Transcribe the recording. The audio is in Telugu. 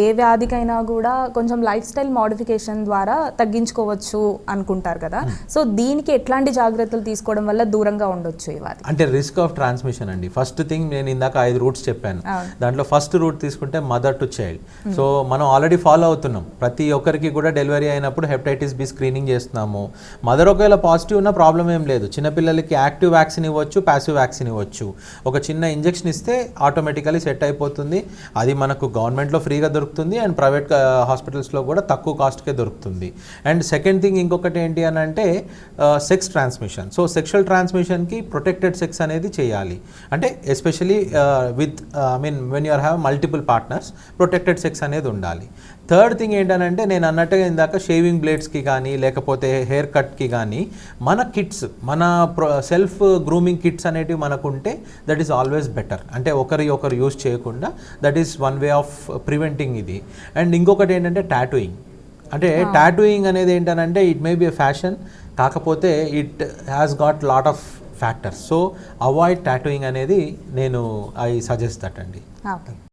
ఏ వ్యాధికైనా కూడా కొంచెం లైఫ్ స్టైల్ మోడిఫికేషన్ ద్వారా తగ్గించుకోవచ్చు అనుకుంటారు కదా, సో దీనికి ఎట్లాంటి జాగ్రత్తలు తీసుకోవడం వల్ల దూరంగా ఉండొచ్చు ఈ వ్యాధి? అంటే రిస్క్ ఆఫ్ ట్రాన్స్మిషన్ అండి. ఫస్ట్ థింగ్ నేను ఇందాక 5 రూట్స్ చెప్పాను. దాంట్లో ఫస్ట్ రూట్ తీసుకుంటే మదర్ టు చైల్డ్. సో మనం ఆల్రెడీ ఫాలో అవుతున్నాం. ప్రతి ఒక్కరికి కూడా డెలివరీ అయినప్పుడు హెపటైటిస్ బి స్క్రీనింగ్ చేస్తున్నాము. మదర్ ఒకవేళ పాజిటివ్ ఉన్న ప్రాబ్లం ఏం లేదు. చిన్నపిల్లలకి యాక్టివ్ వ్యాక్సిన్ ఇవ్వచ్చు, ప్యాసివ్ వ్యాక్సిన్ ఇవ్వచ్చు. ఒక చిన్న ఇంజెక్షన్ ఇస్తే ఆటోమేటికలీ సెట్ అయిపోతుంది. అది మనకు గవర్నమెంట్లో ఫ్రీగా దొరుకుతుంది అండ్ ప్రైవేట్ హాస్పిటల్స్లో కూడా తక్కువ కాస్ట్కే దొరుకుతుంది. అండ్ సెకండ్ థింగ్ ఇంకొకటి ఏంటి అని అంటే సెక్స్ ట్రాన్స్మిషన్. సో సెక్షువల్ ట్రాన్స్మిషన్కి ప్రొటెక్టెడ్ సెక్స్ అనేది చేయాలి. అంటే especially with when you're have multiple partners protected sex అనేది ఉండాలి. థర్డ్ థింగ్ ఏంటనంటే నేను అన్నట్టుగా ఇందాక షేవింగ్ బ్లేడ్స్కి కానీ లేకపోతే హెయిర్ కట్కి కానీ మన కిట్స్, మన సెల్ఫ్ గ్రూమింగ్ కిట్స్ అనేటివి మనకుంటే దట్ ఈస్ ఆల్వేస్ బెటర్. అంటే ఒకరు యూజ్ చేయకుండా that is one way of preventing ఇది. అండ్ ఇంకొకటి ఏంటంటే టాటూయింగ్. అంటే టాటూయింగ్ అనేది ఏంటనంటే it may be a fashion, కాకపోతే it has got lot of factors. So avoid tattooing అనేది నేను ఐ సజెస్ట్ దట్ అండి.